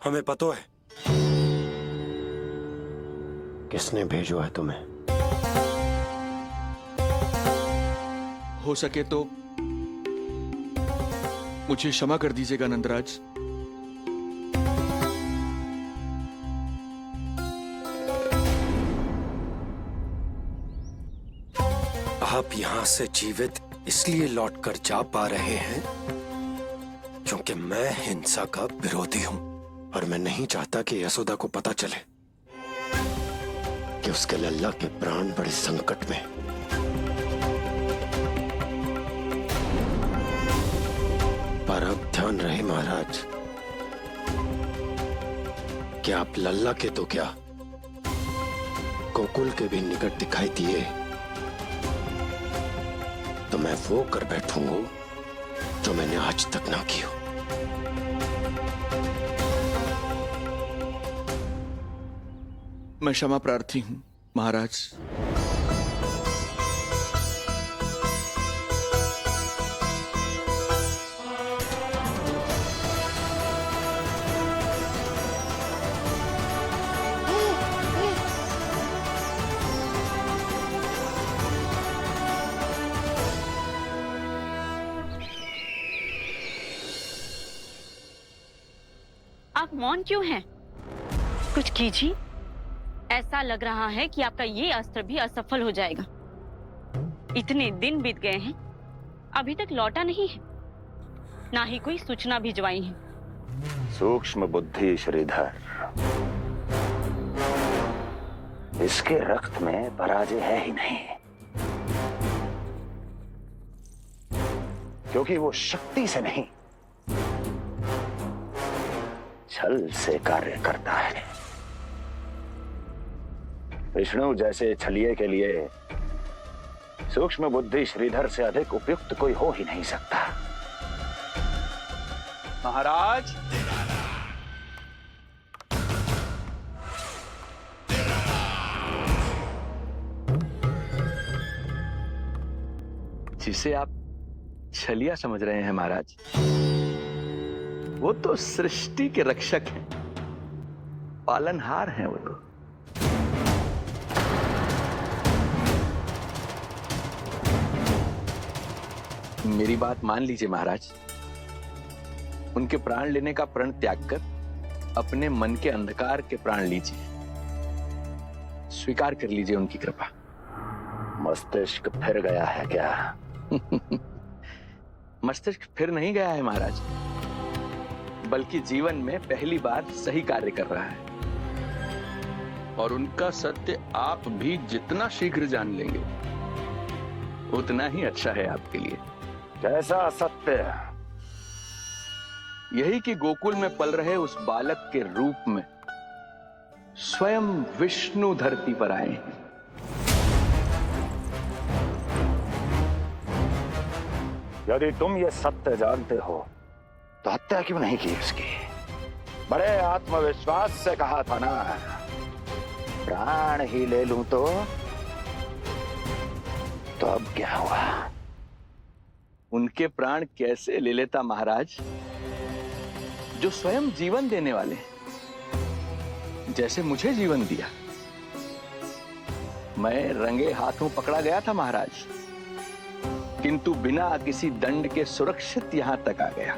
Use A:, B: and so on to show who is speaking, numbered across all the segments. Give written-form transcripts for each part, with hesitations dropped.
A: हमें पता है किसने भेजो है तुम्हें।
B: हो सके तो मुझे क्षमा कर दीजिएगा नंदराज।
A: आप यहां से जीवित इसलिए लौटकर जा पा रहे हैं क्योंकि मैं हिंसा का विरोधी हूं और मैं नहीं चाहता कि यशोदा को पता चले कि उसके लल्ला के प्राण बड़े संकट में। पर अब ध्यान रहे महाराज कि आप लल्ला के तो क्या गोकुल के भी निकट दिखाई दिए तो मैं वो कर बैठूंगा जो मैंने आज तक ना की हो।
B: मैं क्षमा प्रार्थी हूं महाराज।
C: आप मौन क्यों हैं? कुछ कीजिए। ऐसा लग रहा है कि आपका ये अस्त्र भी असफल हो जाएगा। इतने दिन बीत गए हैं, अभी तक लौटा नहीं है, ना ही कोई सूचना भिजवाई है।
D: सूक्ष्म बुद्धि श्रीधर, इसके रक्त में पराजय है ही नहीं, क्योंकि वो शक्ति से नहीं छल से कार्य करता है। विष्णु जैसे छलिए के लिए सूक्ष्म बुद्धि श्रीधर से अधिक उपयुक्त कोई हो ही नहीं सकता।
B: महाराज,
D: जिसे आप छलिया समझ रहे हैं महाराज, वो तो सृष्टि के रक्षक हैं, पालनहार हैं वो तो। मेरी बात मान लीजिए महाराज, उनके प्राण लेने का प्रण त्याग कर अपने मन के अंधकार के प्राण लीजिए, स्वीकार कर लीजिए उनकी कृपा। मस्तिष्क फिर गया है क्या? मस्तिष्क फिर नहीं गया है महाराज, बल्कि जीवन में पहली बार सही कार्य कर रहा है।
B: और उनका सत्य आप भी जितना शीघ्र जान लेंगे उतना ही अच्छा है आपके लिए।
D: कैसा सत्य?
B: यही कि गोकुल में पल रहे उस बालक के रूप में स्वयं विष्णु धरती पर आए हैं।
D: यदि तुम ये सत्य जानते हो तो हत्या क्यों नहीं की उसकी? बड़े आत्मविश्वास से कहा था ना, प्राण ही ले लूं तो अब क्या हुआ?
B: उनके प्राण कैसे ले लेता महाराज, जो स्वयं जीवन देने वाले हैं, जैसे मुझे जीवन दिया। मैं रंगे हाथों पकड़ा गया था महाराज, किंतु बिना किसी दंड के सुरक्षित यहां तक आ गया।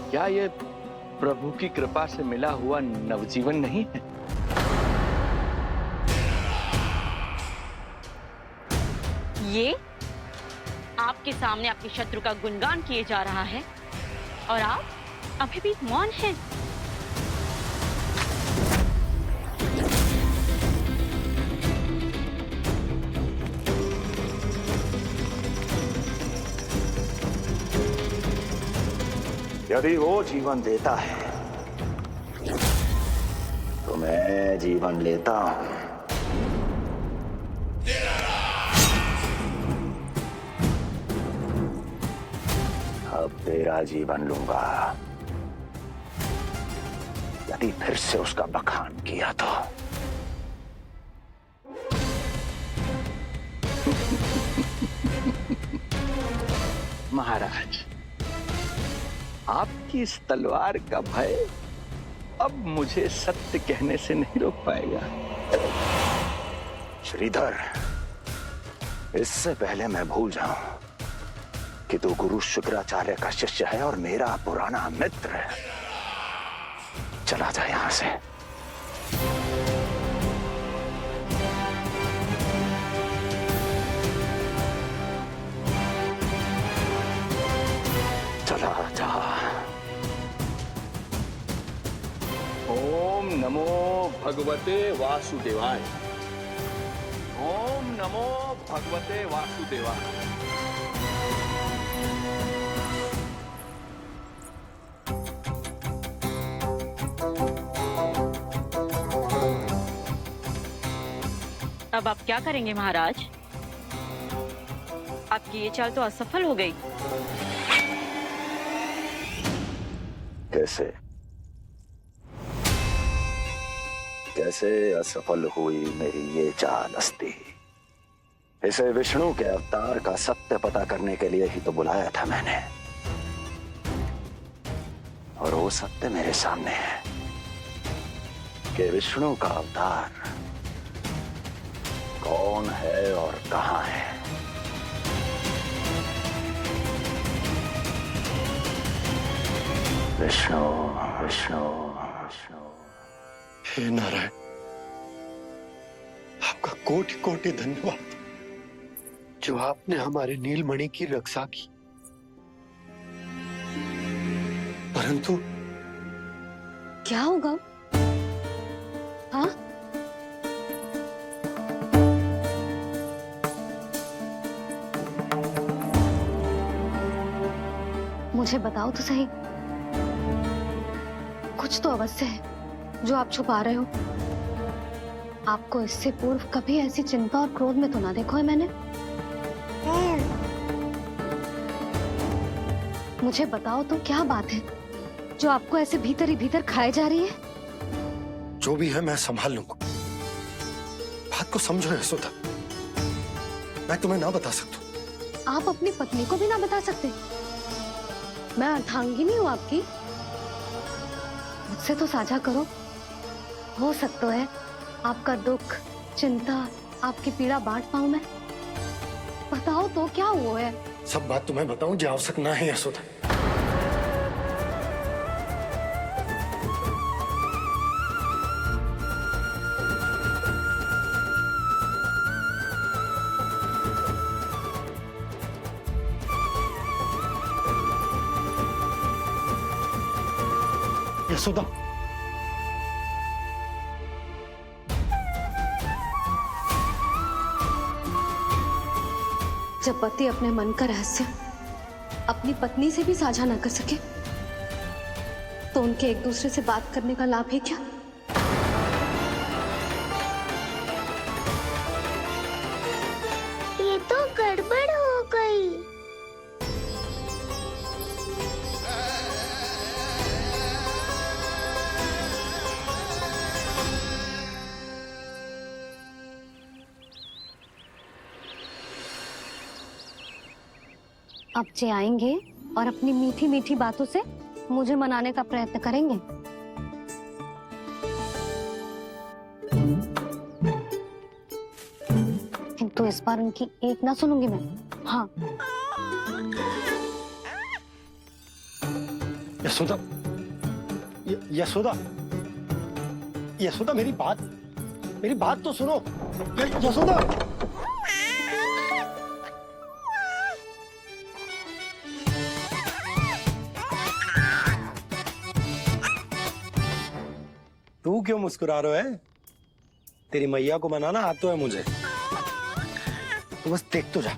B: क्या यह प्रभु की कृपा से मिला हुआ नवजीवन नहीं है?
C: ये आपके सामने आपके शत्रु का गुणगान किए जा रहा है और आप अभी भी मौन हैं।
D: यदि वो जीवन देता है तो मैं जीवन लेता हूं। अब तेरा जीवन लूंगा यदि फिर से उसका बखान किया तो।
B: महाराज, आपकी इस तलवार का भय अब मुझे सत्य कहने से नहीं रोक पाएगा।
D: श्रीधर, इससे पहले मैं भूल जाऊं कि तू गुरु शुक्राचार्य का शिष्य है और मेरा पुराना मित्र है, चला जा यहां से। चला जा।
B: ओम नमो भगवते वासुदेवाय। ओम नमो भगवते वासुदेवाय।
C: अब आप क्या करेंगे महाराज? आपकी ये चाल तो असफल हो गई।
D: कैसे कैसे असफल हुई मेरी ये चाल अस्ति? इसे विष्णु के अवतार का सत्य पता करने के लिए ही तो बुलाया था मैंने, और वो सत्य मेरे सामने है कि विष्णु का अवतार कौन है और कहां है। विष्णु विष्णु विष्णु।
A: हे नारायण, आपका कोटि कोटि धन्यवाद जो आपने हमारे नीलमणि की रक्षा की। परंतु
E: क्या होगा? हाँ, मुझे बताओ तो सही, कुछ तो अवश्य है जो आप छुपा रहे हो। आपको इससे पूर्व कभी ऐसी चिंता और क्रोध में तो ना देखो है मैंने। मुझे बताओ तो क्या बात है जो आपको ऐसे भीतर ही भीतर खाए जा रही है?
A: जो भी है मैं संभाल लूंगा। बात को समझो यशोदा, मैं तुम्हें ना बता सकता।
E: आप अपनी पत्नी को भी ना बता सकते? मैं अर्धांगिनी हूँ आपकी, मुझसे तो साझा करो। हो सकता है आपका दुख, चिंता, आपकी पीड़ा बांट पाऊं मैं। बताओ तो क्या हुआ है?
A: सब बात तुम्हें बताऊं जो आवश्यक ना है यशोदा। यशोदा,
E: जब पति अपने मन का रहस्य अपनी पत्नी से भी साझा न कर सके तो उनके एक दूसरे से बात करने का लाभ है क्या?
F: ये तो गड़बड़ हो गई।
E: अब जे आएंगे और अपनी मीठी मीठी बातों से मुझे मनाने का प्रयत्न करेंगे। किंतु इस बार उनकी एक ना सुनूंगी मैं। हाँ,
A: यशोदा, यशोदा, यशोदा, मेरी बात तो सुनो। यशोदा, तू क्यों मुस्कुरा रहा है? तेरी मैया को मनाना आता है मुझे, तू बस देख तो जा।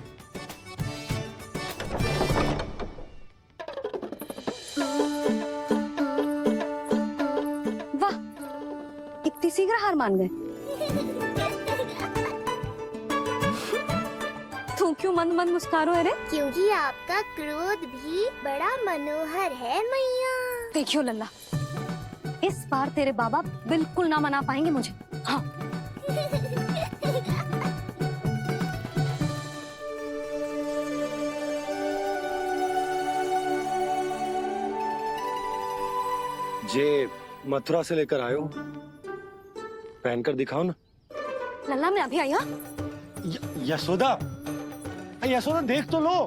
E: वाह, इतनी शीघ्र हार मान गए। तू क्यों मंद मंद मुस्कुरा रहे?
F: क्योंकि आपका क्रोध भी बड़ा मनोहर है मैया।
E: देखियो लल्ला, इस बार तेरे बाबा बिल्कुल ना मना पाएंगे मुझे। हाँ,
A: ये मथुरा से लेकर आयो, पहनकर दिखाओ ना।
E: लल्ला मैं अभी आई। हाँ
A: यशोदा, यशोदा देख तो लो।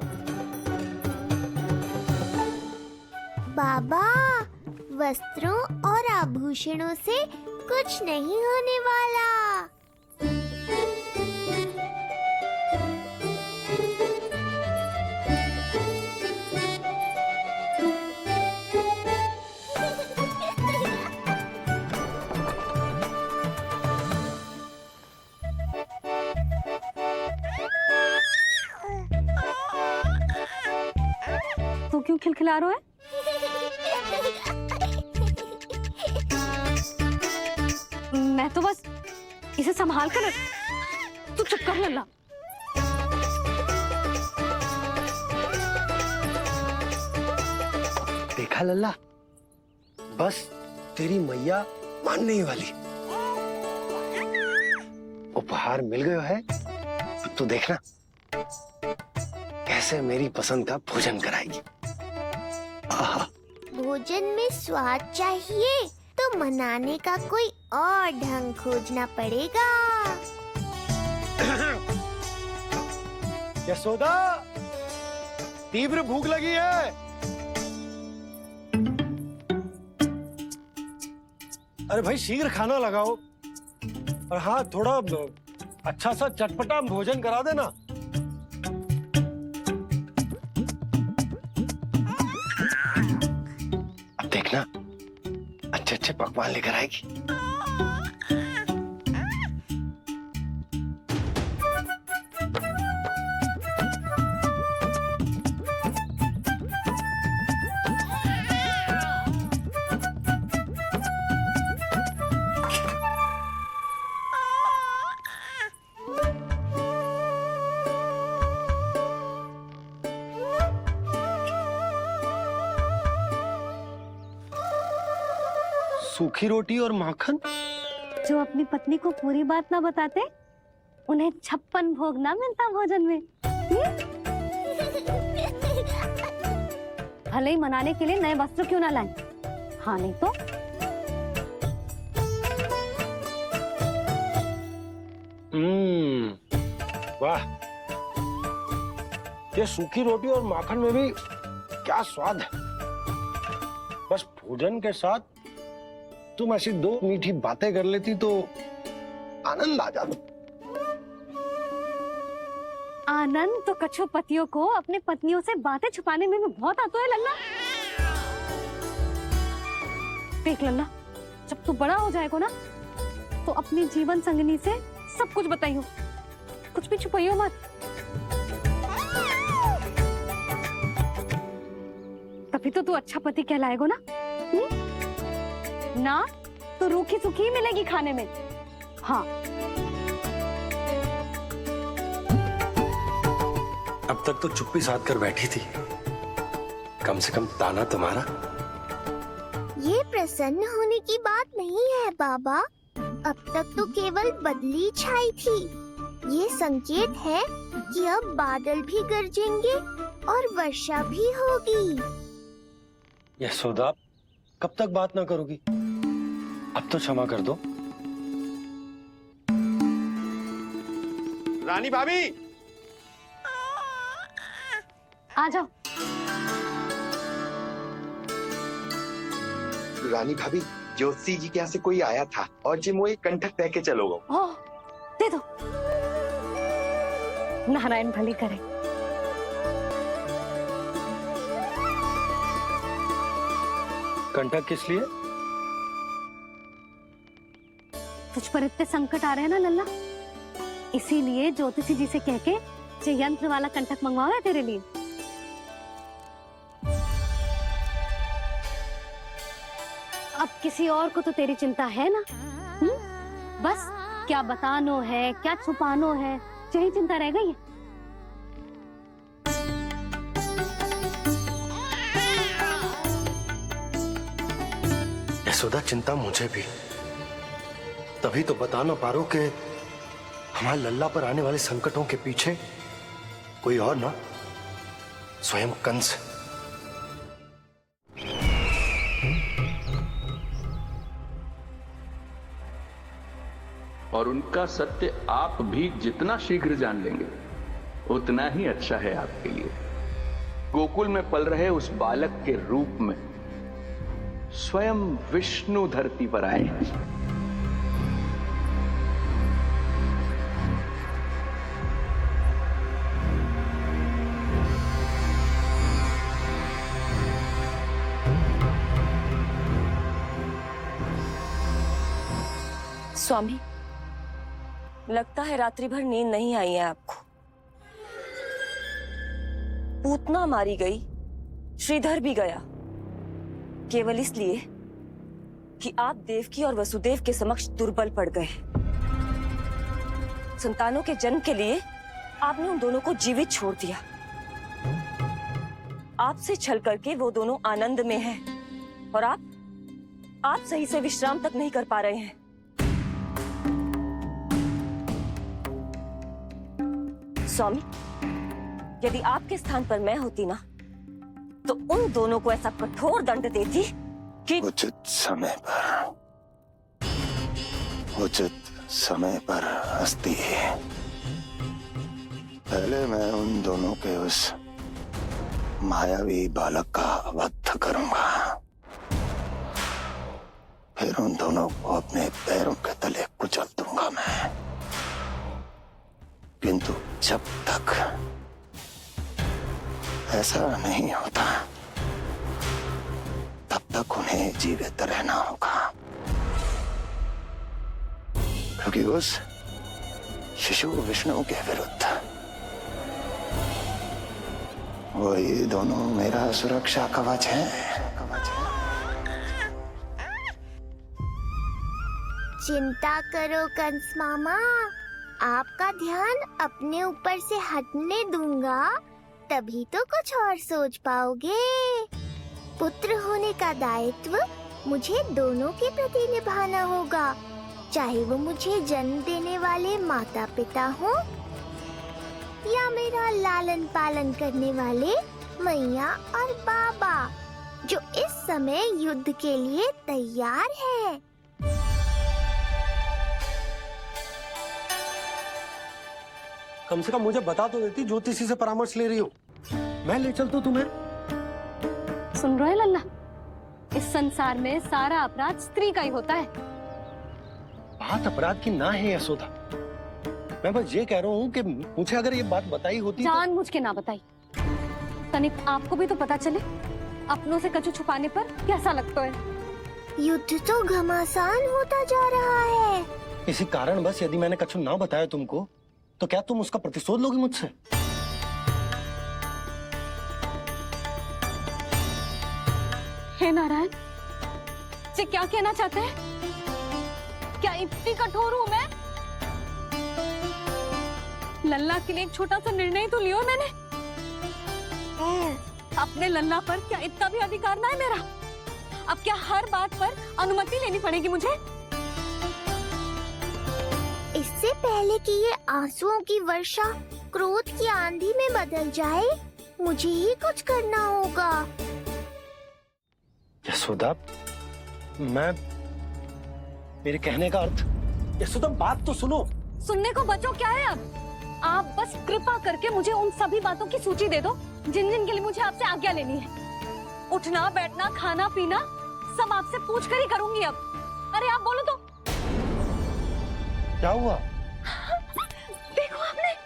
F: बाबा, वस्त्रों और आभूषणों से कुछ नहीं होने वाला।
E: तू क्यों खिलखिला रहा है? मैं तो बस इसे संभाल कर। तू चुप कर लल्ला।
A: देखा लल्ला, बस तेरी मैया मानने ही वाली। उपहार मिल गया है, अब तू देखना कैसे मेरी पसंद का भोजन कराएगी। आहा।
F: भोजन में स्वाद चाहिए तो मनाने का कोई और ढंग खोजना पड़ेगा।
A: यशोदा, तीव्र भूख लगी है। अरे भाई शीघ्र खाना लगाओ, और हाँ थोड़ा अच्छा सा चटपटा भोजन करा देना। अब देखना अच्छे अच्छे पकवान लेकर आएगी। सूखी रोटी और माखन।
E: जो अपनी पत्नी को पूरी बात ना बताते, उन्हें 56 भोग ना मिलता भोजन में। भले ही मनाने के लिए नए वस्त्र क्यों ना लाएं, हाँ नहीं तो
A: वाह, ये सूखी रोटी और माखन में भी क्या स्वाद है। बस भोजन के साथ तुम ऐसी दो मीठी बातें कर लेती तो आनंद आ जाता।
E: आनंद तो कछुआ पतियों को अपने पत्नियों से बातें छुपाने में भी बहुत आता है लल्ला। देख लल्ला, जब तू बड़ा हो जाएगा ना तो अपनी जीवन संगिनी से सब कुछ बताइयो, कुछ भी छुपाइयो मत। तभी तो तू अच्छा पति कहलाएगा ना। ना तो रूखी सूखी मिलेगी खाने में। हाँ
A: अब तक तो चुप्पी साध कर बैठी थी, कम से कम ताना तुम्हारा।
F: ये प्रसन्न होने की बात नहीं है बाबा, अब तक तो केवल बदली छाई थी। ये संकेत है कि अब बादल भी गरजेंगे और वर्षा भी होगी।
A: यशोदा, कब तक बात ना करोगी? अब तो क्षमा कर दो।
G: रानी भाभी,
E: आ जाओ।
G: रानी भाभी, ज्योति जी के यहाँ से कोई आया था और जी मुझे कंठक दे के चलो गो।
E: ओह, दे दो। नारायण भली करे।
A: कंठक किस लिए?
E: तुझ पर इतने संकट आ रहे हैं ना लल्ला, इसीलिए ज्योतिषी जी से कह के ये यंत्र वाला कंठक मंगवाया है तेरे लिए। अब किसी और को तो तेरी चिंता है ना? बस क्या बतानो है, क्या छुपानो है, यही चिंता रह गई है।
A: यशोदा, चिंता मुझे भी। तभी तो बता ना पा रहा हूं कि हमारे लल्ला पर आने वाले संकटों के पीछे कोई और ना, स्वयं कंस।
B: और उनका सत्य आप भी जितना शीघ्र जान लेंगे उतना ही अच्छा है आपके लिए। गोकुल में पल रहे उस बालक के रूप में स्वयं विष्णु धरती पर आए हैं।
H: स्वामी, लगता है रात्रि भर नींद नहीं आई है आपको। पूतना मारी गई, श्रीधर भी गया, केवल इसलिए कि आप देवकी और वसुदेव के समक्ष दुर्बल पड़ गए। संतानों के जन्म के लिए आपने उन दोनों को जीवित छोड़ दिया। आपसे छल करके वो दोनों आनंद में हैं और आप सही से विश्राम तक नहीं कर पा रहे हैं। स्वामी, यदि आपके स्थान पर मैं होती ना, तो उन दोनों को ऐसा कठोर दंड देती कि
D: उचित समय पर हस्ती। पहले मैं उन दोनों के उस मायावी बालक का वध करूंगा, फिर उन दोनों को अपने पैरों के तले कुचल दूंगा मैं। किंतु जब तक ऐसा नहीं होता तब तक उन्हें जीवित रहना होगा, क्योंकि उस शिशु विष्णु के विरुद्ध वही दोनों मेरा सुरक्षा कवच है।
F: चिंता करो कंस मामा, आपका ध्यान अपने ऊपर से हटने दूंगा, तभी तो कुछ और सोच पाओगे। पुत्र होने का दायित्व मुझे दोनों के प्रति निभाना होगा, चाहे वो मुझे जन्म देने वाले माता पिता हो या मेरा लालन पालन करने वाले मैया और बाबा, जो इस समय युद्ध के लिए तैयार है।
A: कम से कम मुझे बता तो देती ज्योतिषी से परामर्श ले रही हो, मैं ले चलता तुम्हें।
E: सुन रहे लल्ला, इस संसार में सारा अपराध स्त्री का ही होता है।
A: बात अपराध की ना है यशोदा, मैं बस ये कह रहा हूँ कि मुझे अगर ये बात बताई होती
E: जान मुझ के ना बताई, तनिक आपको भी तो पता चले अपनों से कछु छुपाने पर कैसा लगता है।
F: युद्ध तो घमासान होता जा रहा है।
A: इसी कारण बस यदि मैंने कछु ना बताया तुमको, तो क्या तुम उसका प्रतिशोध लोगी मुझसे?
E: हे नारायण, ये क्या कहना चाहते हैं? क्या इतनी कठोर हूं मैं? लल्ला के लिए एक छोटा सा निर्णय तो लियो मैंने। अपने लल्ला पर क्या इतना भी अधिकार ना है मेरा? अब क्या हर बात पर अनुमति लेनी पड़ेगी मुझे?
F: इससे पहले कि ये आंसुओं की वर्षा क्रोध की आंधी में बदल जाए, मुझे ही कुछ करना होगा।
A: यशोदा, मेरे कहने का अर्थ, यशोदा बात तो सुनो।
E: सुनने को बचो क्या है अब? आप बस कृपा करके मुझे उन सभी बातों की सूची दे दो जिन जिन के लिए मुझे आपसे आज्ञा लेनी है। उठना बैठना खाना पीना सब आपसे पूछ कर ही करूंगी अब। अरे आप बोलो तो।
A: क्या हुआ?
E: देखो आपने।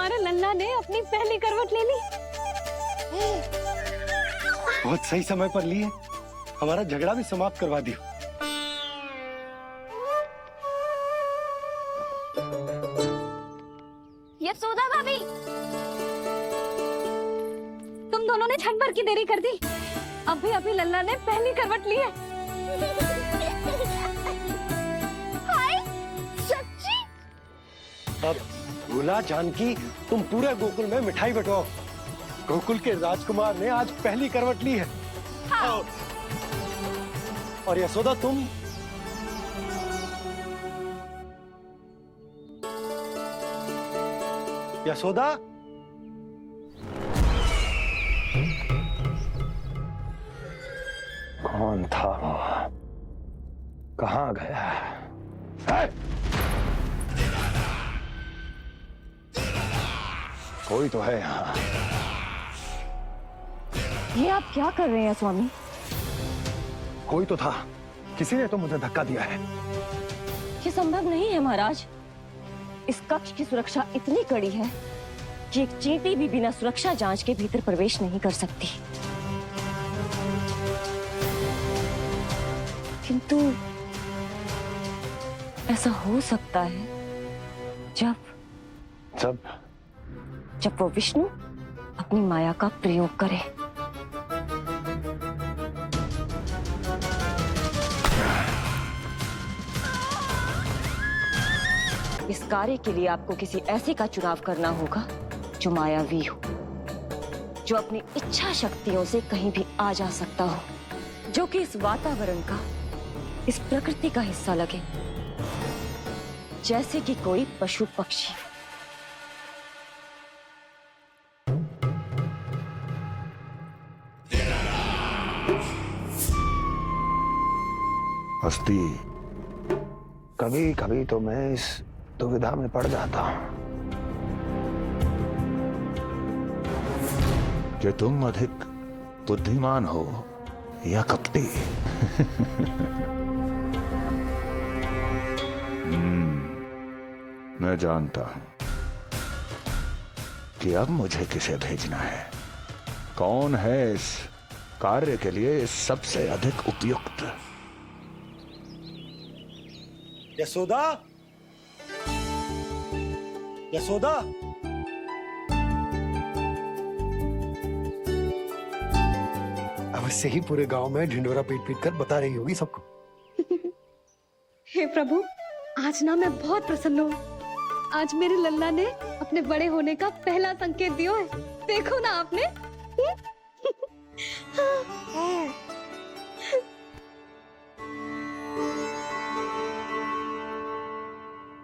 E: हमारे लल्ला ने अपनी पहली करवट ले ली।
A: बहुत सही समय पर ली है, हमारा झगड़ा भी समाप्त करवा दियो।
E: यशोदा भाभी, तुम दोनों ने क्षण भर की देरी कर दी। अभी लल्ला ने पहली करवट ली है। हाय, सच्ची?
A: अब भूला जानकी, तुम पूरे गोकुल में मिठाई बंटवाओ। गोकुल के राजकुमार ने आज पहली करवट ली है। हाँ। और यशोदा तुम यशोदा,
D: कौन था वो? कहाँ गया है? कोई तो है यहाँ।
H: ये आप क्या कर रहे हैं स्वामी?
A: कोई तो था, किसी ने तो मुझे धक्का दिया है।
H: ये संभव नहीं है महाराज। इस कक्ष की सुरक्षा इतनी कड़ी है कि एक चींटी भी बिना सुरक्षा जांच के भीतर प्रवेश नहीं कर सकती। किंतु ऐसा हो सकता है जब वो विष्णु अपनी माया का प्रयोग करे। इस कार्य के लिए आपको किसी ऐसे का चुनाव करना होगा जो मायावी हो, जो अपनी इच्छा शक्तियों से कहीं भी आ जा सकता हो, जो कि इस वातावरण का, इस प्रकृति का हिस्सा लगे, जैसे कि कोई पशु पक्षी।
D: हस्ती, कभी कभी तो मैं इस दुविधा में पड़ जाता हूं कि तुम अधिक बुद्धिमान हो या कपटी। मैं जानता हूं कि अब मुझे किसे भेजना है, कौन है इस कार्य के लिए सबसे अधिक उपयुक्त।
A: यशोदा, यशोदा, अवश्य ही पूरे गांव में ढिंडोरा पीट पीट कर बता रही होगी सबको।
E: हे प्रभु, आज ना मैं बहुत प्रसन्न हूँ। आज मेरे लल्ला ने अपने बड़े होने का पहला संकेत दिया है। देखो ना आपने।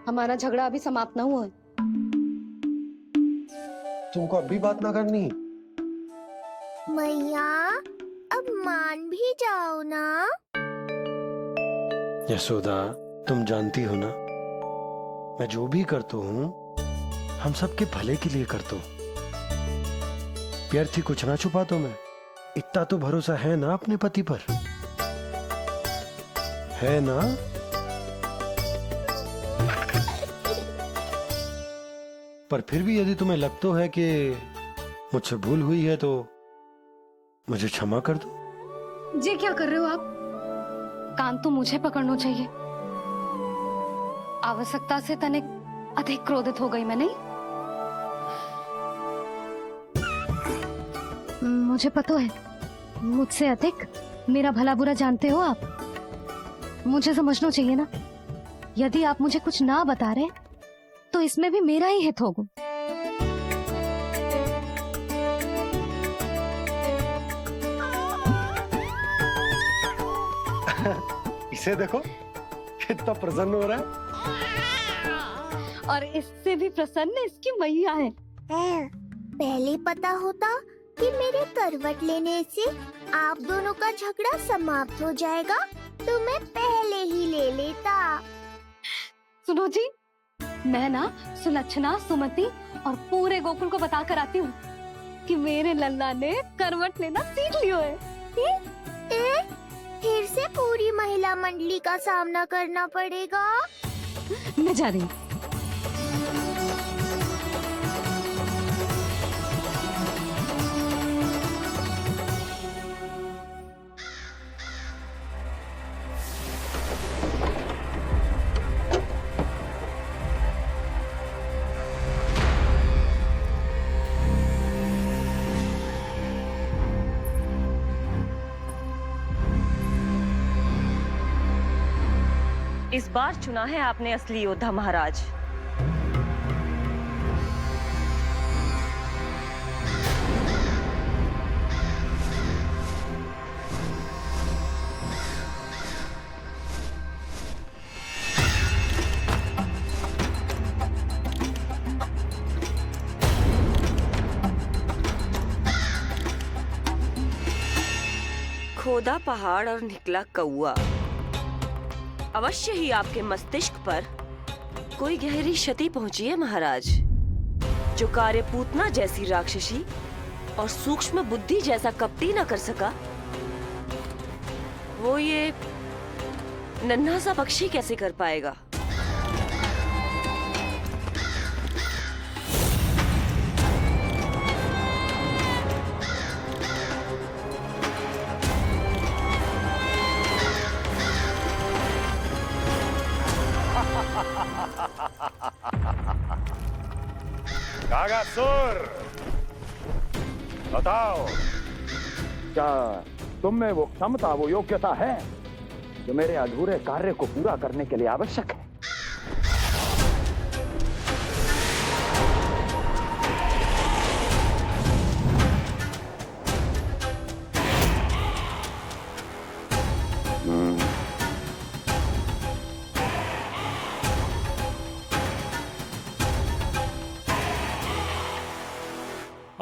E: हमारा झगड़ा अभी समाप्त ना हुआ है।
A: तुमको अब भी बात ना करनी?
F: मैया, अब मान भी जाओ ना।
A: यशोदा, तुम जानती हो ना, मैं जो भी करता हूँ हम सबके भले के लिए करता हूँ। व्यर्थ ही कुछ ना छुपाता मैं। इतना तो भरोसा है ना अपने पति पर, है ना? पर फिर भी यदि तुम्हें लगता है कि मुझसे भूल हुई है तो मुझे क्षमा कर दो।
E: ये क्या कर रहे हो आप? कान तो मुझे पकड़ना चाहिए। आवश्यकता से तनिक अधिक क्रोधित हो गई मैं, नहीं? मुझे पता है, मुझसे अधिक मेरा भला बुरा जानते हो आप। मुझे समझना चाहिए ना, यदि आप मुझे कुछ ना बता रहे तो इसमें भी मेरा ही हित होगा।
A: इसे देखो कितना प्रसन्न हो रहा है।
E: और इससे भी प्रसन्न इसकी मैया है।
F: पहले पता होता कि मेरे करवट लेने से आप दोनों का झगड़ा समाप्त हो जाएगा तो मैं पहले ही ले लेता।
E: सुनो जी, मैं ना सुलक्षणा, सुमति और पूरे गोकुल को बता कर आती हूँ कि मेरे लल्ला ने करवट लेना सीख लियो है।
F: फिर से पूरी महिला मंडली का सामना करना पड़ेगा।
E: मैं जा रही हूँ।
H: इस बार चुना है आपने असली योद्धा महाराज। खोदा पहाड़ और निकला कौआ। अवश्य ही आपके मस्तिष्क पर कोई गहरी क्षति पहुंची है महाराज, जो कार्य पूतना जैसी राक्षसी और सूक्ष्म बुद्धि जैसा कपटी न कर सका, वो ये नन्हा सा पक्षी कैसे कर पाएगा।
D: कागासुर, बताओ, क्या तुम में वो क्षमता, वो योग्यता है जो मेरे अधूरे कार्य को पूरा करने के लिए आवश्यक है?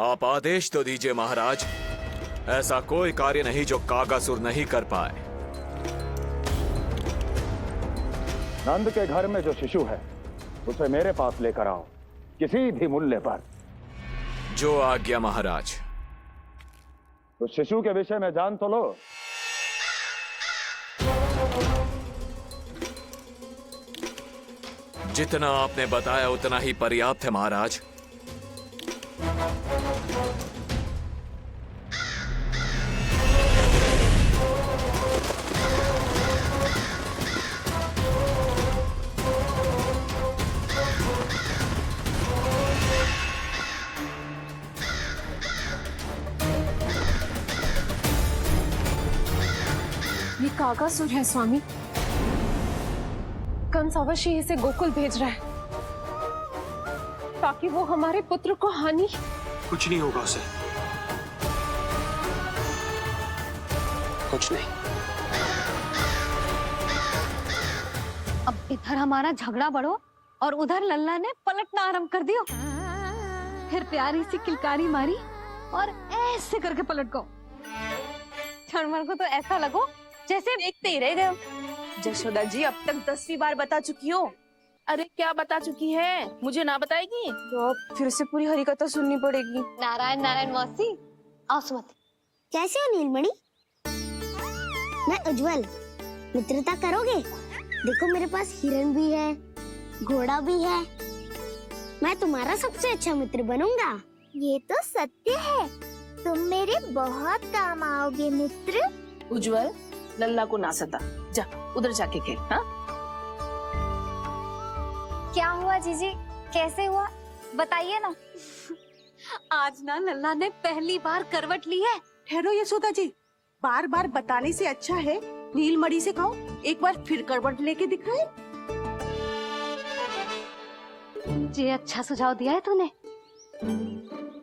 I: आप आदेश तो दीजिए महाराज। ऐसा कोई कार्य नहीं जो कागासुर नहीं कर पाए।
D: नंद के घर में जो शिशु है उसे मेरे पास लेकर आओ, किसी भी मूल्य पर।
I: जो आज्ञा महाराज।
D: तो शिशु के विषय में जान तो लो।
I: जितना आपने बताया उतना ही पर्याप्त है महाराज।
E: ये कागासुर है स्वामी। कंस अवश्य इसे गोकुल भेज रहा है ताकि वो हमारे पुत्र को हानि।
A: कुछ नहीं होगा उसे, कुछ नहीं।
E: अब इधर हमारा झगड़ा बढ़ो और उधर लल्ला ने पलटना आरंभ कर दियो। फिर प्यारी सी किलकारी मारी और ऐसे करके पलट गो। क्षणभर को तो ऐसा लगो जैसे देखते ही रह गए।
J: जशोदा जी अब तक 10वीं बार बता चुकी हो। अरे क्या बता चुकी है, मुझे ना बताएगी तो अब फिर से पूरी हरी कथा सुननी पड़ेगी।
E: नारायण नारायण मौसी, आओ सुमति।
F: कैसे हो नीलमणि? मैं उज्जवल, मित्रता करोगे? देखो मेरे पास हिरन भी है, घोड़ा भी है। मैं तुम्हारा सबसे अच्छा मित्र बनूंगा। ये तो सत्य है, तुम मेरे बहुत काम आओगे मित्र।
J: उज्जवल, लल्ला को ना सता, जा उधर जाके खेल। हाँ,
E: क्या हुआ जीजी, कैसे हुआ बताइए ना। आज ना लल्ला ने पहली बार करवट ली है।
K: ठहरो यशोदा जी, बार बार बताने से अच्छा है नीलमणि से कहो एक बार फिर करवट लेके दिखाए।
E: ये अच्छा सुझाव दिया है तूने।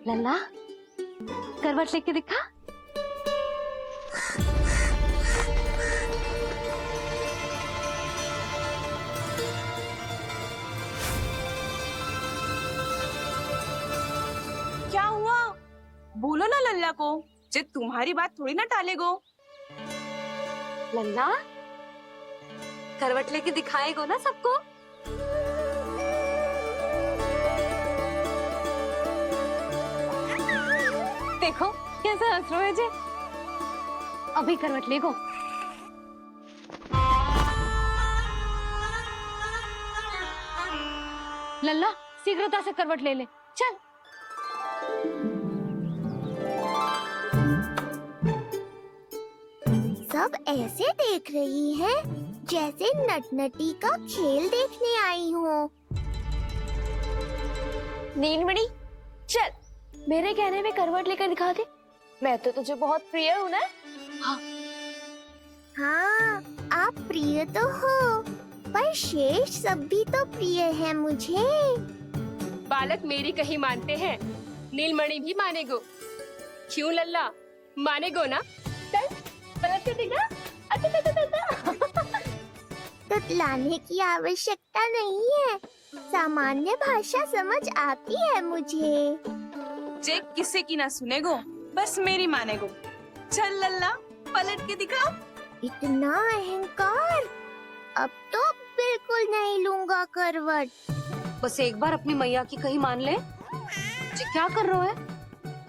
E: लल्ला करवट लेके दिखा।
J: क्या हुआ? बोलो ना लल्ला को, जे तुम्हारी बात थोड़ी ना टालेगो।
E: लल्ला करवट लेके दिखाएगो ना सबको। देखो कैसा हंस रहे जे। अभी करवट लेगो। लल्ला शीघ्रता से करवट ले ले, चल।
F: सब ऐसे देख रही है जैसे नटनटी का खेल देखने आई हो।
E: नीलमणि चल, मेरे कहने में करवट लेकर दिखा दे। मैं तो तुझे बहुत प्रिय हूँ ना।
F: हाँ, आप प्रिय तो हो, पर शेष सब भी तो प्रिय है मुझे।
J: बालक मेरी कहीं मानते हैं, नीलमणि भी मानेगो। क्यों लल्ला, मानेगो ना? चल पलट के दिखा।
F: तुतलाने की आवश्यकता नहीं है, सामान्य भाषा समझ आती है मुझे।
J: जे किसी की ना सुनेगो, बस मेरी मानेगो। चल लल्ला पलट के दिखा।
F: इतना अहंकार, अब तो बिल्कुल नहीं लूंगा करवट।
E: बस एक बार अपनी मैया की कहीं मान ले। जी क्या कर रहे हो है?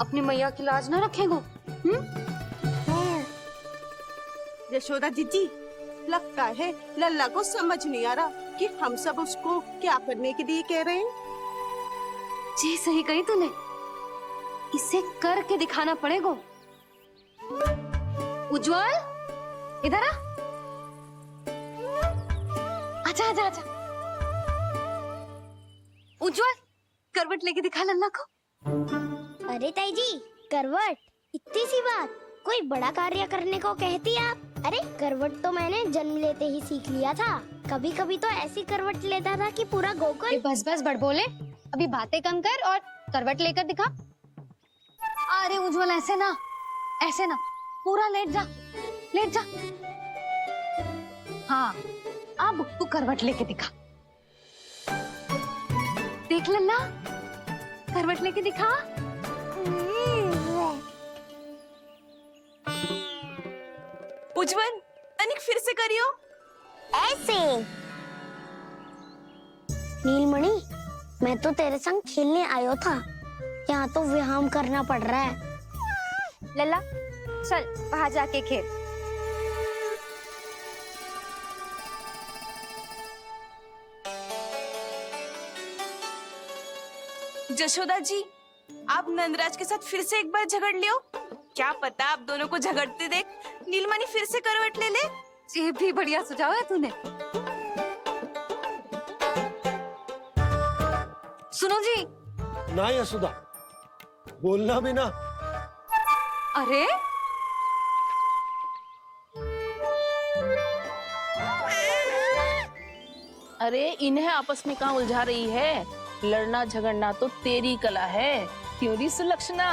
E: अपनी मैया की लाज ना रखेगो?
K: यशोदा जीजी, लगता है लल्ला को समझ नहीं आ रहा कि हम सब उसको क्या करने के लिए कह रहे हैं।
E: जी सही कही तूने, इसे करके दिखाना पड़ेगा। उज्जवल इधर आ, आजा आजा आजा। उज्जवल करवट लेके दिखा लल्ला को।
F: अरे ताई जी, करवट इतनी सी बात, कोई बड़ा कार्य करने को कहती आप? अरे करवट तो मैंने जन्म लेते ही सीख लिया था। कभी कभी तो ऐसी करवट लेता था कि पूरा गोकुल।
E: बस बस बड़ बोले, अभी बातें कम कर और करवट लेकर दिखा। अरे उज्जवल ऐसे ना, ऐसे ना, पूरा लेट जा, लेट जा। हाँ अब तू करवट लेके दिखा। देख लल्ला, करवट लेके दिखा।
J: उज्जवल तनिक फिर से करियो।
F: ऐसे। नीलमणि, मैं तो तेरे संग खेलने आयो था, यहाँ तो व्यायाम करना पड़ रहा है।
E: लल्ला चल वहां जाके खेल।
J: जशोदा जी, आप नंदराज के साथ फिर से एक बार झगड़ लियो। क्या पता आप दोनों को झगड़ते देख नीलमणि फिर से करवट ले ले।
E: ये भी बढ़िया सुझाव है तूने। सुनो जी।
A: ना यशोदा, बोलना भी ना।
E: अरे
J: अरे इन्हें आपस में कहाँ उलझा रही है? लड़ना झगड़ना तो तेरी कला है, क्यों री सुलक्षणा?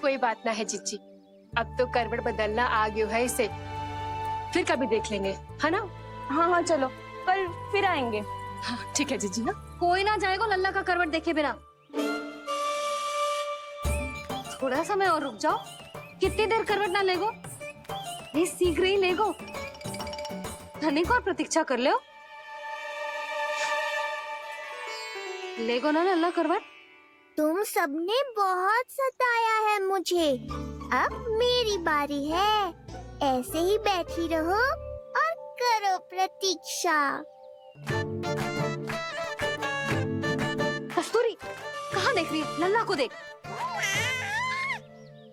L: कोई बात ना है जीजी, अब तो करवट बदलना आ गयो है इसे, फिर कभी देख लेंगे, है ना?
J: हाँ हाँ चलो, कल फिर आएंगे।
L: हाँ ठीक है जीजी ना।
E: कोई ना जाएगा लल्ला का करवट देखे बिना। थोड़ा समय और रुक जाओ। कितनी देर करवट ना लेगो? ये सीख रही लेगो। धनिक और प्रतीक्षा कर ले। लेगो ना लल्ला करवट।
F: तुम सबने बहुत सताया है मुझे, अब मेरी बारी है। ऐसे ही बैठी रहो और करो प्रतीक्षा।
E: कस्तूरी कहाँ देख रही है? लल्ला को देख,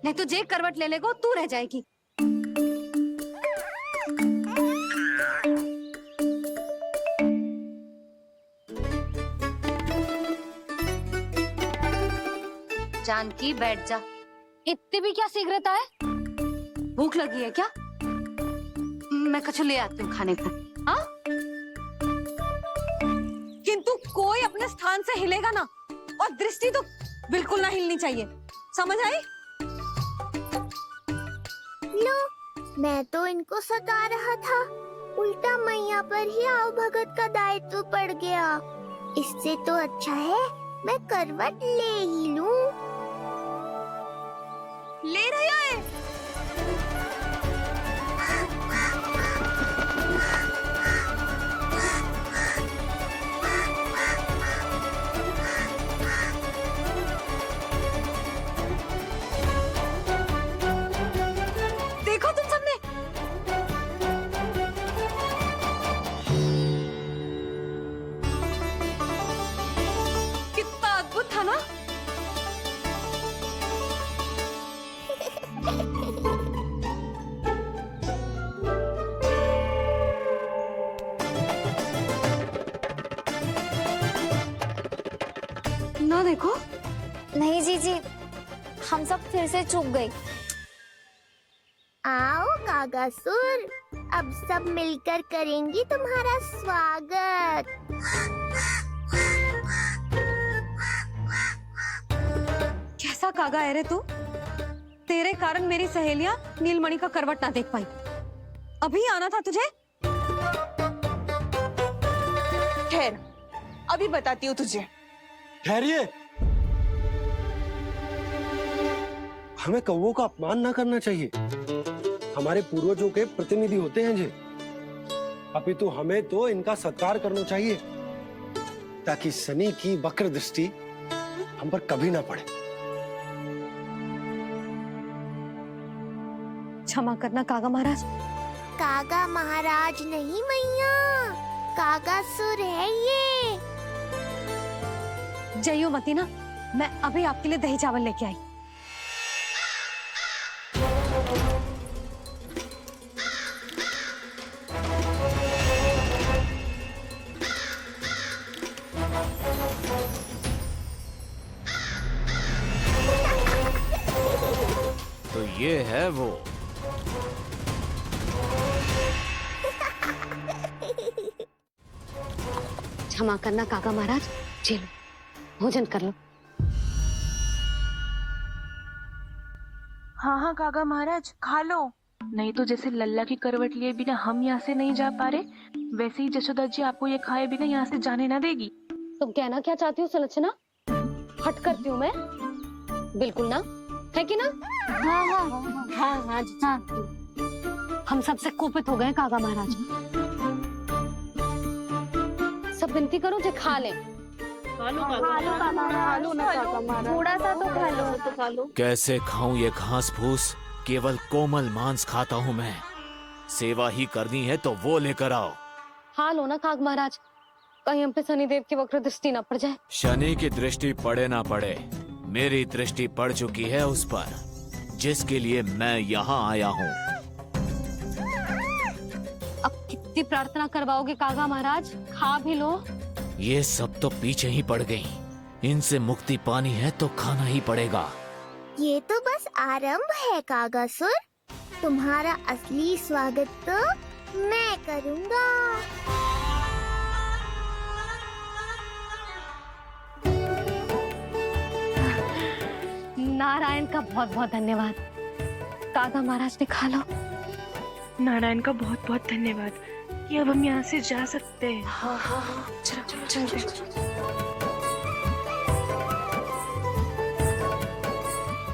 E: नहीं तो जे करवट ले लेगो तू रह जाएगी। जानकी बैठ जा। इतनी भी क्या शीघ्रता है? भूख लगी है क्या? मैं कछु ले आती हूँ खाने को। हाँ? किंतु कोई अपने स्थान से हिलेगा ना, और दृष्टि तो बिल्कुल ना हिलनी चाहिए, समझ आई?
F: लो, मैं तो इनको सता रहा था, उल्टा मैया पर ही आओ भगत का दायित्व पड़ गया। इससे तो अच्छा है मैं करवट ले ही लूं।
J: ले रही है।
E: देखो तुम सबने, कितना अद्भुत था ना? ना देखो।
F: नहीं जीजी, हम सब फिर से चूक गए। आओ कागासुर, अब सब मिलकर करेंगी तुम्हारा स्वागत।
E: कैसा कागा है रे तू? तेरे कारण मेरी सहेलियां नीलमणि का करवट ना देख पाई। अभी आना था तुझे।
J: ठहर, अभी बताती हूँ तुझे।
A: ठहरिए, हमें कौवों का अपमान ना करना चाहिए। हमारे पूर्वजों के प्रतिनिधि होते हैं जी। अपितु हमें तो इनका सत्कार करना चाहिए ताकि शनि की वक्र दृष्टि हम पर कभी ना पड़े।
E: क्षमा करना कागा महाराज।
F: कागा महाराज नहीं मैया, कागासुर है ये।
E: जइयो मती ना, मैं अभी आपके लिए दही चावल लेके आई।
I: तो ये है वो।
E: क्षमा करना कागा महाराज, जी लो, भोजन कर लो।
J: हाँ हाँ काका महाराज, खा लो। नहीं तो जैसे लल्ला की करवट लिए बिना हम यहाँ से नहीं जा पा रहे, वैसे ही जशोदा जी आपको ये खाए बिना यहाँ से जाने ना देगी।
E: तुम कहना क्या चाहती हो सुलक्षणा? हट करती हूँ मैं? बिल्कुल ना, है कि ना? हाँ हाँ हाँ हाँ हाँ। हम सबसे कोपित हो गए कागा महाराज। सब विनती करो जो खा ले।
J: थोड़ा सा तो खा लो।
I: कैसे खाऊं ये घास फूस? केवल कोमल मांस खाता हूं मैं। सेवा ही करनी है तो वो लेकर आओ।
E: खा लो ना काग महाराज, कहीं हम पे शनिदेव की वक्र दृष्टि ना पड़ जाए।
I: शनि की दृष्टि पड़े ना पड़े, मेरी दृष्टि पड़ चुकी है उस पर, जिसके लिए मैं यहाँ आया हूँ।
E: अब कितनी प्रार्थना करवाओगे कागा महाराज? खा भी लो।
I: ये सब तो पीछे ही पड़ गई, इनसे मुक्ति पानी है तो खाना ही पड़ेगा।
F: ये तो बस आरंभ है कागासुर, तुम्हारा असली स्वागत तो मैं करूँगा।
E: नारायण का बहुत बहुत धन्यवाद। कागा महाराज ने खा लो।
J: नारायण का बहुत बहुत धन्यवाद कि अब हम यहाँ से जा सकते हैं। चलो चलो चलो।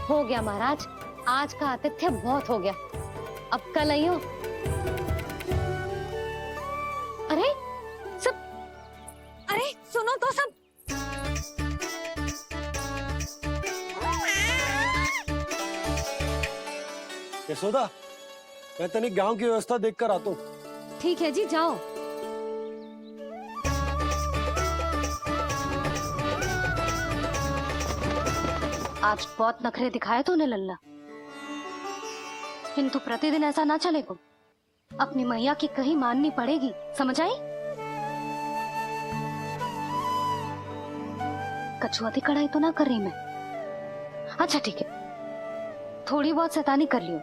E: हो गया महाराज, आज का आतिथ्य बहुत हो गया, अब कल आइयो। अरे सब, अरे सुनो तो सब।
A: यशोदा, मैं तनिक गांव की व्यवस्था देखकर आता हूँ।
E: ठीक है जी, जाओ। आज बहुत नखरे दिखाए तूने लल्ला, किंतु प्रतिदिन ऐसा ना चलेगा। अपनी मैया की कहीं माननी पड़ेगी, समझ आई? कछुआती कढ़ाई तो ना कर रही मैं। अच्छा ठीक है, थोड़ी बहुत शैतानी कर लियो।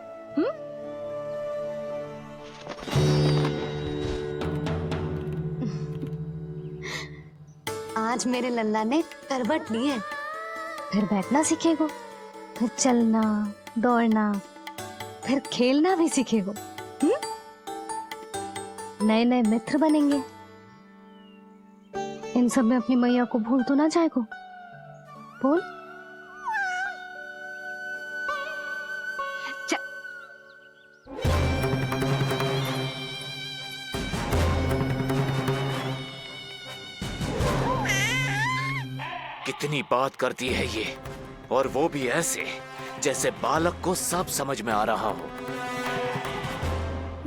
E: आज मेरे लल्ला ने करवट ली है, फिर बैठना सीखेगो, फिर चलना दौड़ना, फिर खेलना भी सीखेगो। नए नए मित्र बनेंगे। इन सब में अपनी मैया को भूल तो ना जाएगो। बोल।
I: कितनी बात करती है ये, और वो भी ऐसे जैसे बालक को सब समझ में आ रहा हो।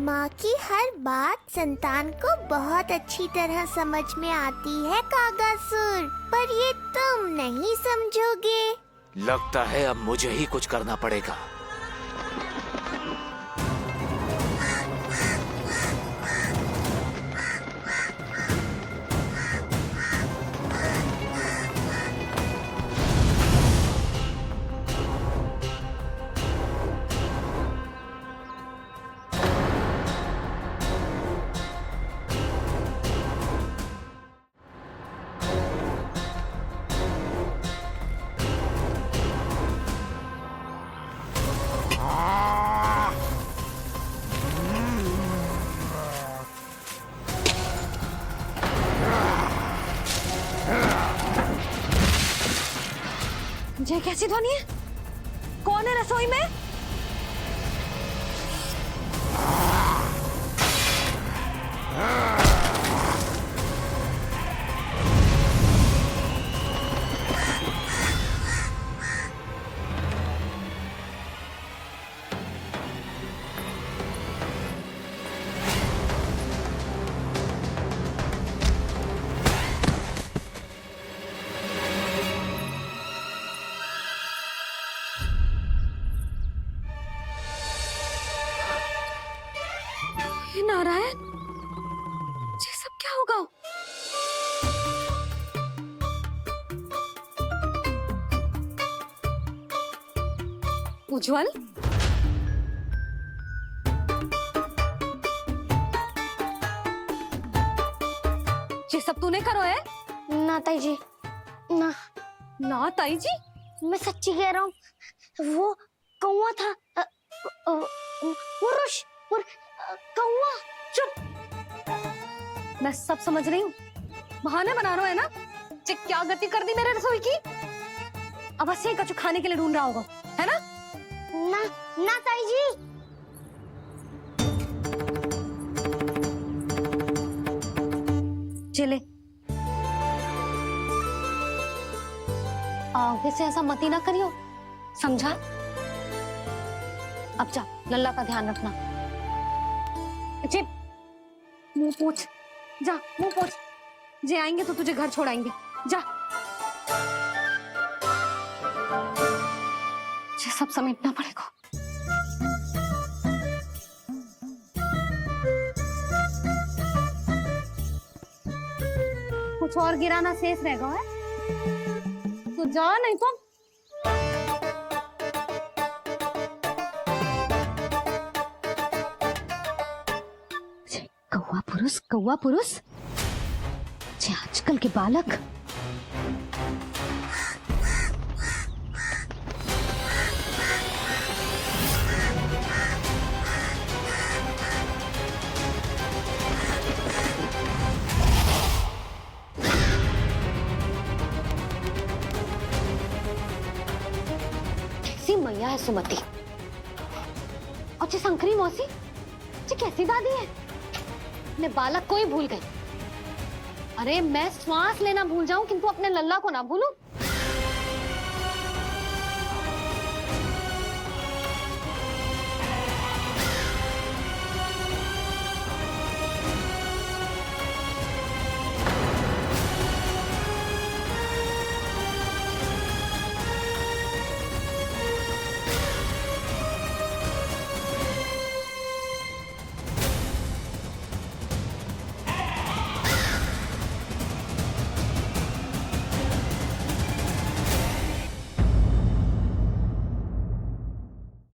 F: माँ की हर बात संतान को बहुत अच्छी तरह समझ में आती है कागासुर, पर ये तुम नहीं समझोगे।
I: लगता है अब मुझे ही कुछ करना पड़ेगा।
E: ये कैसी ध्वनि है? कौन है रसोई में? नारायण, ये सब क्या होगा? उज्जवल, ये सब तूने करो है?
F: ना ताई जी, ना
E: ना ताई जी,
F: मैं सच्ची कह रहा हूँ। वो कौवा था, पुरुष कौवा।
E: चुप! मैं सब समझ रही हूँ, बहाने बना रहा है ना? ये क्या गति कर दी मेरे रसोई की? अब बस यही कछु खाने के लिए ढूंढ रहा होगा, है ना?
F: ना ना ताई जी,
E: चले आगे से ऐसा मत ही ना करियो, समझा? अब जा, लल्ला का ध्यान रखना। चिप, मुंह पोछ, जा मुंह पोछ। जे आएंगे तो तुझे घर छोड़ाएंगे, जा। ये सब समेटना पड़ेगा। कुछ और गिराना शेष रहेगा है? तो जा, नहीं तो कौवा पुरुष जे आजकल के बालक। कैसी मैया है सुमति, और ये शंकरी मौसी, ये कैसी दादी है? मैं बालक को ही भूल गई। अरे मैं श्वास लेना भूल जाऊं किंतु अपने लल्ला को ना भूलूं।